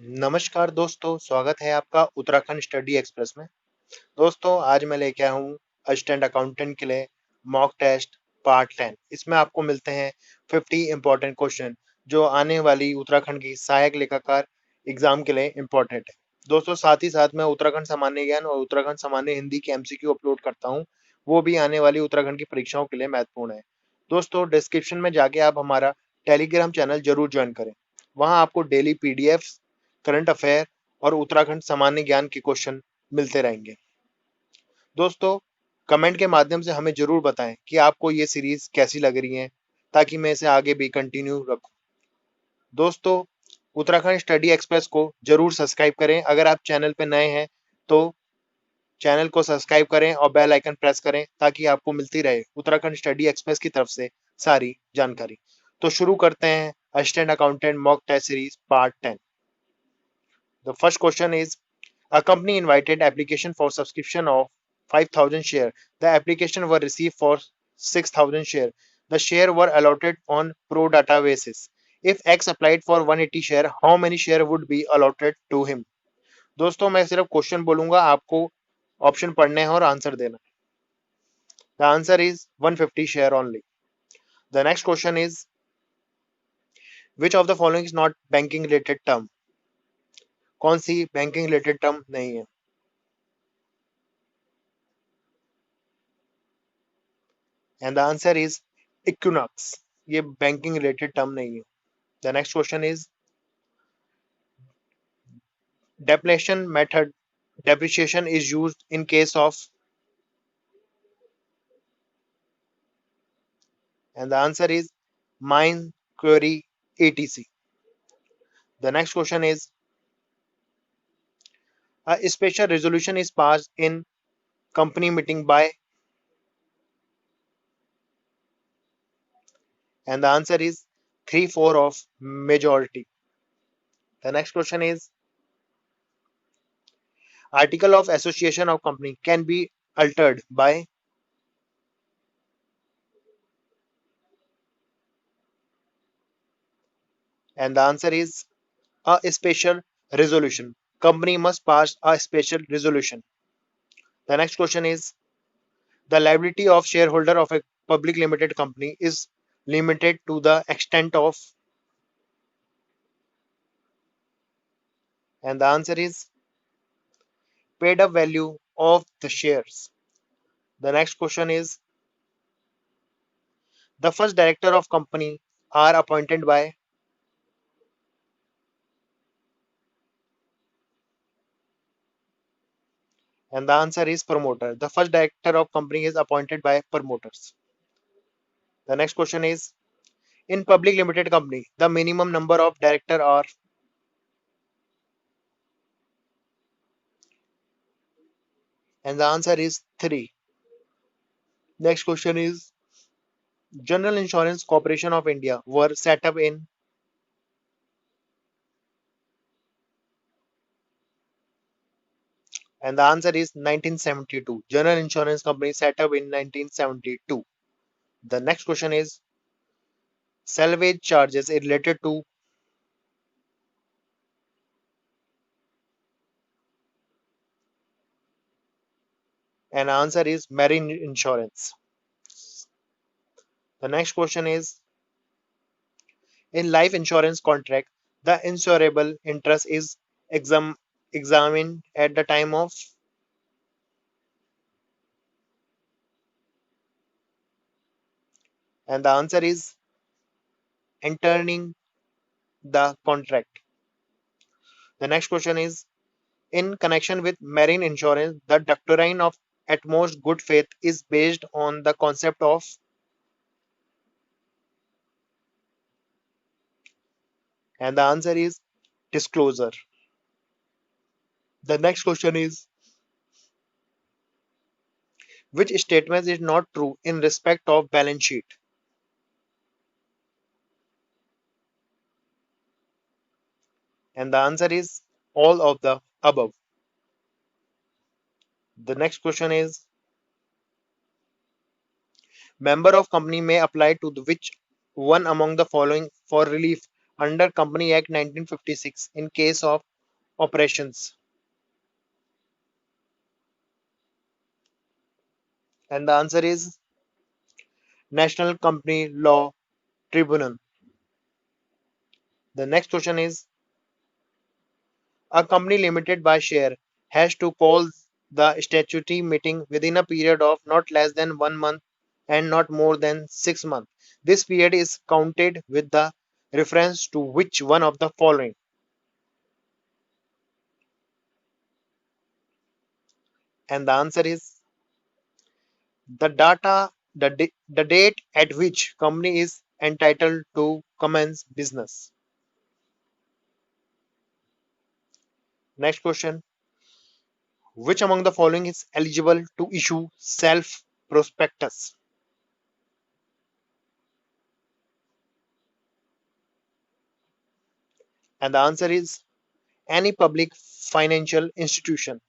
नमस्कार दोस्तों, स्वागत है आपका उत्तराखंड स्टडी एक्सप्रेस में। दोस्तों, आज मैं लेके आया हूँ असिस्टेंट अकाउंटेंट के लिए मॉक टेस्ट पार्ट 10। इसमें आपको मिलते हैं 50 इंपॉर्टेंट क्वेश्चन जो आने वाली उत्तराखंड की सहायक लेखाकार एग्जाम के लिए इम्पोर्टेंट है। दोस्तों, साथ ही साथ मैं उत्तराखंड सामान्य ज्ञान और उत्तराखंड सामान्य हिंदी की एमसीक्यू अपलोड करता हूँ। वो भी आने वाली उत्तराखंड की परीक्षाओं के लिए महत्वपूर्ण है। दोस्तों, डिस्क्रिप्शन में जाके आप हमारा टेलीग्राम चैनल जरूर ज्वाइन करें। वहाँ आपको डेली पीडीएफ, करंट अफेयर और उत्तराखंड सामान्य ज्ञान के क्वेश्चन मिलते रहेंगे। दोस्तों, कमेंट के माध्यम से हमें जरूर बताएं कि आपको ये सीरीज कैसी लग रही है, ताकि मैं इसे आगे भी कंटिन्यू रखूं। दोस्तों, उत्तराखंड स्टडी एक्सप्रेस को जरूर सब्सक्राइब करें। अगर आप चैनल पर नए हैं तो चैनल को सब्सक्राइब करें और बेल आइकन प्रेस करें, ताकि आपको मिलती रहे उत्तराखंड स्टडी एक्सप्रेस की तरफ से सारी जानकारी। तो शुरू करते हैं assistant accountant mock test series part 10। The first question is: a company invited application for subscription of 5,000 share. The application were received for 6,000 share. The share were allotted on pro rata basis. If X applied for 180 share, how many share would be allotted to him? दोस्तों, मैं सिर्फ question बोलूंगा, आपको option पढ़ने हैं और answer देना है। The answer is 150 share only. The next question is: which of the following is not banking related term? कौन सी बैंकिंग रिलेटेड टर्म नहीं है? And the answer is equinox. ये बैंकिंग रिलेटेड टर्म नहीं है। The next question is depletion method. Depreciation is used in case of, and the answer is mine, query, etc. The next question is a special resolution is passed in company meeting by, and the answer is 3/4 of majority. The next question is article of association of company can be altered by, and the answer is a special resolution. Company must pass a special resolution. The next question is the liability of shareholder of a public limited company is limited to the extent of, and the answer is paid up value of the shares. The next question is the first director of company are appointed by, and the answer is promoter. The first director of company is appointed by promoters. The next question is in public limited company the minimum number of director are, and the answer is 3. Next question is General Insurance Corporation of India were set up in, and the answer is 1972. General Insurance Company set up in 1972. The next question is salvage charges is related to, and answer is marine insurance. The next question is in life insurance contract the insurable interest is examined at the time of, and the answer is entering the contract. The next question is in connection with marine insurance the doctrine of utmost good faith is based on the concept of, and the answer is disclosure. The next question is which statement is not true in respect of balance sheet, and the answer is all of the above. The next question is member of company may apply to the which one among the following for relief under Company Act 1956 in case of operations? And the answer is National Company Law Tribunal. The next question is a company limited by share has to call the statutory meeting within a period of not less than 1 month and not more than 6 months. This period is counted with the reference to which one of the following? And the answer is the the date at which company is entitled to commence business. Next question. Which among the following is eligible to issue self prospectus? And the answer is any public financial institution.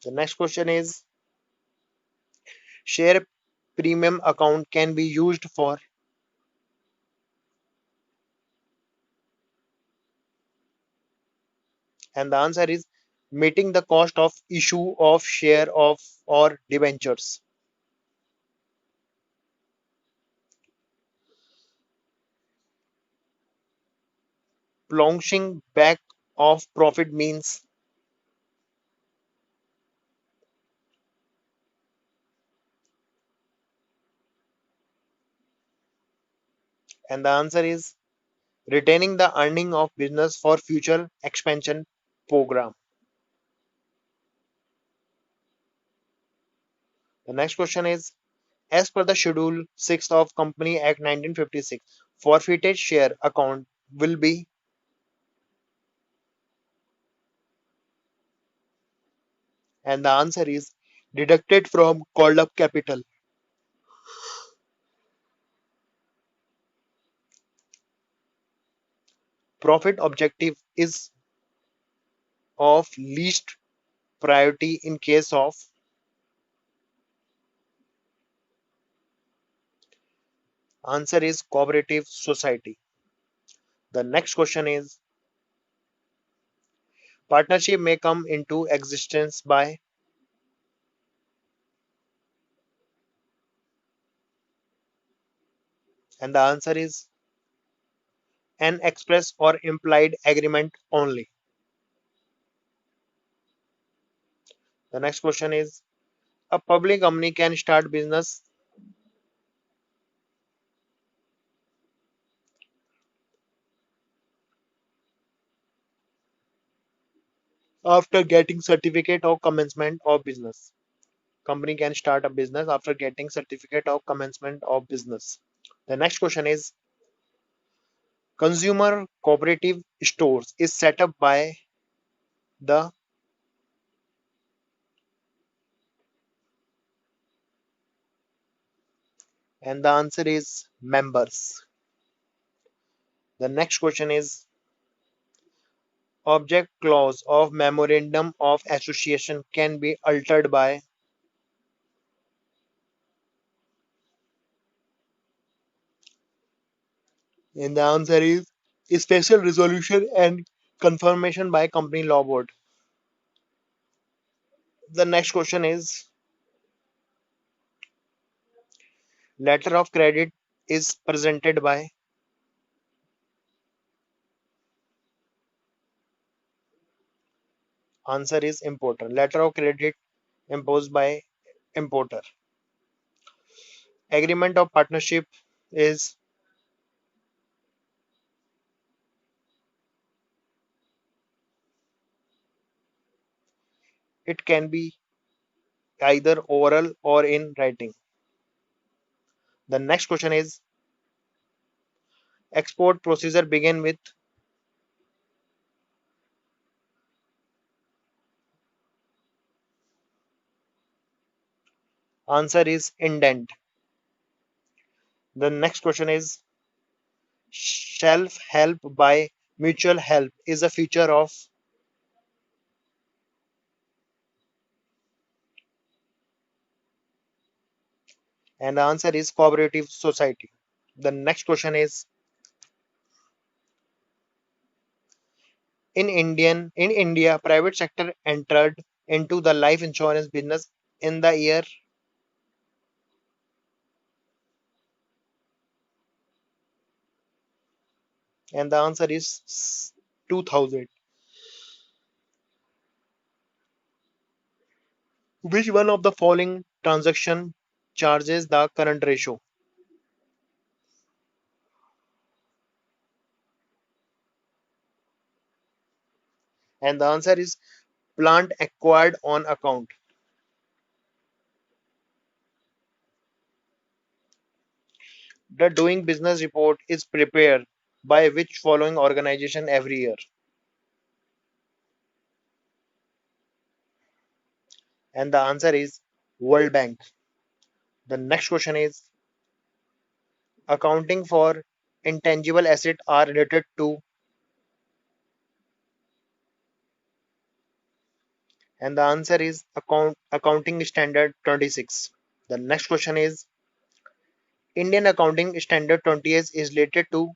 The next question is share premium account can be used for, and the answer is meeting the cost of issue of share of or debentures. Plunging back of profit means, and the answer is retaining the earning of business for future expansion program. The next question is as per the schedule 6 of Company Act 1956, forfeited share account will be, and the answer is deducted from called up capital. Profit objective is of least priority in case of, answer is cooperative society. The next question is partnership may come into existence by, and the answer is an express or implied agreement only. The next question is a public company can start business after getting certificate of commencement of business. Company can start a business after getting certificate of commencement of business. The next question is consumer cooperative stores is set up by the, and the answer is members. The next question is object clause of memorandum of association can be altered by, and the answer is special resolution and confirmation by company law board. The next question is letter of credit is presented by, answer is importer. Letter of credit imposed by importer. Agreement of partnership is, it can be either oral or in writing. The next question is export procedure begin with, answer is indent. The next question is self help by mutual help is a feature of, and the answer is cooperative society. The next question is In India, private sector entered into the life insurance business in the year, and the answer is 2000. Which one of the following transaction charges the current ratio? And the answer is plant acquired on account. The doing business report is prepared by which following organization every year? And the answer is World Bank. The next question is accounting for intangible asset are related to, and the answer is accounting standard 26. The next question is Indian accounting standard 28 is related to,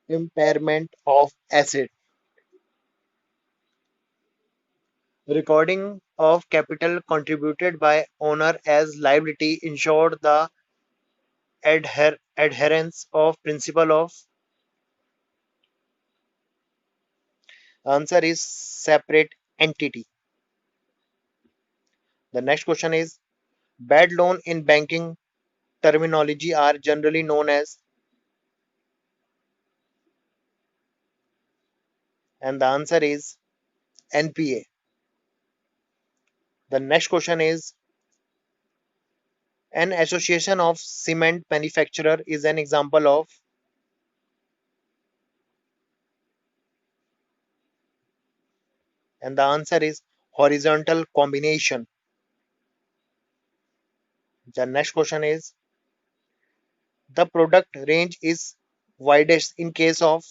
impairment of asset. Recording of capital contributed by owner as liability ensure the adherence of principle of, answer is separate entity. The next question is bad loan in banking terminology are generally known as, and the answer is NPA. The next question is an association of cement manufacturer is an example of, and the answer is horizontal combination. The next question is the product range is widest in case of,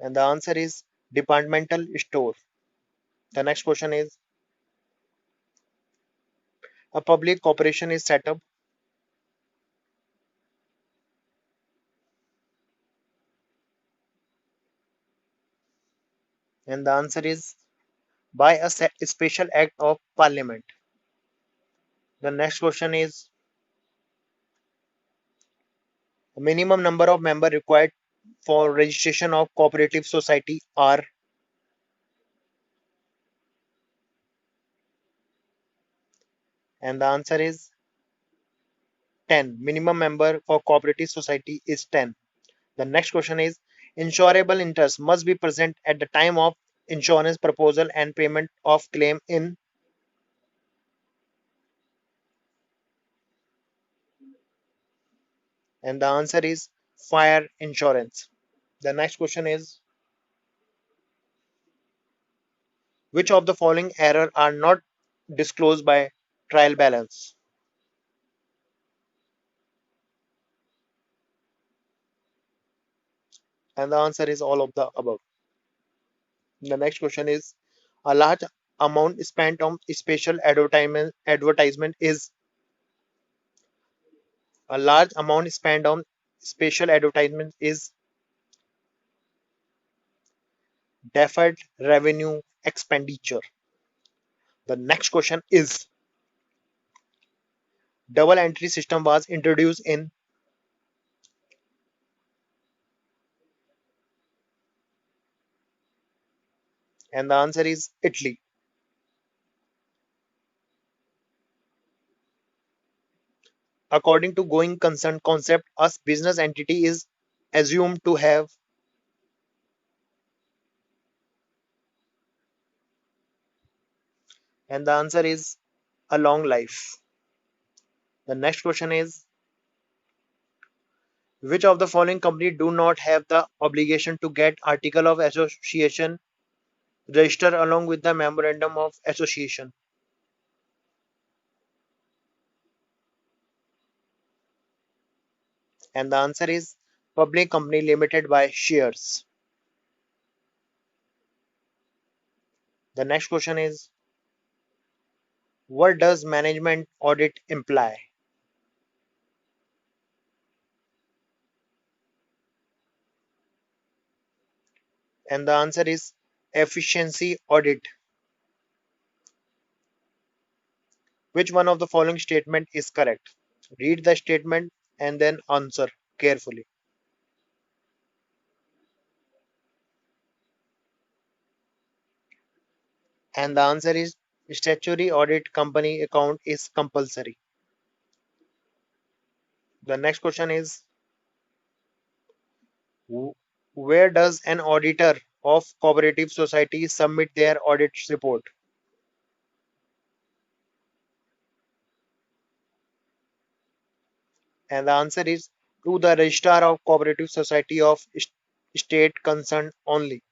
and the answer is departmental store. The next question is a public corporation is set up, and the answer is by a special act of parliament. The next question is minimum number of member required for registration of cooperative society are, and the answer is 10. Minimum member for cooperative society is 10. The next question is insurable interest must be present at the time of insurance proposal and payment of claim in, and the answer is fire insurance. The next question is which of the following error are not disclosed by trial balance? And the answer is all of the above. The next question is a large amount spent on special advertisement is, a large amount spent on special advertisement is deferred revenue expenditure. The next question is double entry system was introduced in, and the answer is Italy. According to going concern concept, a business entity is assumed to have, and the answer is a long life. The next question is which of the following company do not have the obligation to get article of association registered along with the memorandum of association? And the answer is public company limited by shares. The next question is, what does management audit imply? And the answer is efficiency audit. Which one of the following statement is correct? Read the statement and then answer carefully. And the answer is statutory audit company account is compulsory. The next question is, where does an auditor of cooperative society submit their audit report? And the answer is to the registrar of cooperative society of state concerned only.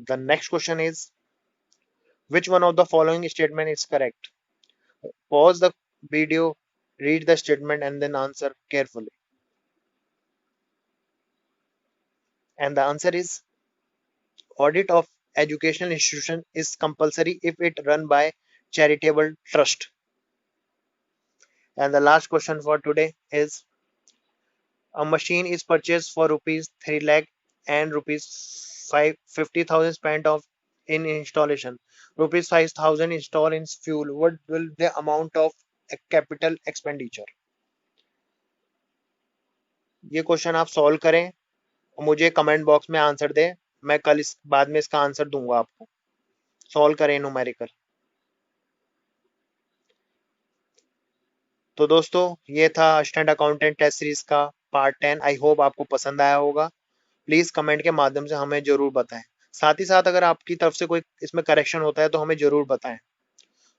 The next question is, which one of the following statement is correct? Pause the video, read the statement and then answer carefully. And the answer is audit of educational institution is compulsory if it run by charitable trust. And the last question for today is, a machine is purchased for rupees 3 lakh and rupees 50,000 spent of in installation. Rupees 5,000 installed in fuel. What will the amount of capital expenditure? ये question आप solve करें और मुझे comment box में answer दें। मैं कल इस बाद में इसका आंसर दूंगा आपको। सॉल्व करें न्यूमेरिकल। तो दोस्तों ये था असिस्टेंट अकाउंटेंट टेस्ट सीरीज का पार्ट 10। आई होप आपको पसंद आया होगा। प्लीज कमेंट के माध्यम से हमें जरूर बताएं। साथ ही साथ अगर आपकी तरफ से कोई इसमें करेक्शन होता है तो हमें जरूर बताएं।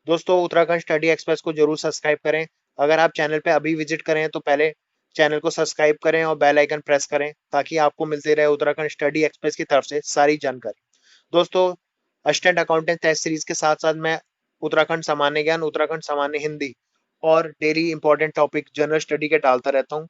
दोस्तों उत्तराखंड स्टडी एक्सप्रेस को जरूर सब्सक्राइब करें। अगर आप चैनल पे अभी विजिट करें तो पहले चैनल को सब्सक्राइब करें और बेल आइकन प्रेस करें ताकि आपको मिलती रहे उत्तराखंड स्टडी एक्सप्रेस की तरफ से सारी जानकारी। दोस्तों असिस्टेंट अकाउंटेंट टेस्ट सीरीज के साथ साथ मैं उत्तराखंड सामान्य ज्ञान, उत्तराखंड सामान्य हिंदी और daily important topic general study के डालता रहता हूँ।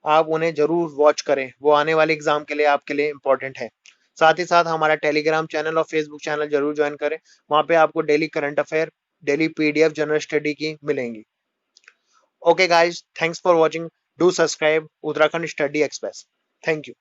आप उन्हें जरूर वॉच करें, वो आने वाले एग्जाम के लिए आपके लिए इंपॉर्टेंट है। साथ ही साथ हमारा टेलीग्राम चैनल और फेसबुक चैनल जरूर ज्वाइन करें। वहां पे आपको daily current affair, daily PDF general study की मिलेंगी। Okay guys, thanks for watching. Do subscribe Uttarakhand study express. Thank you.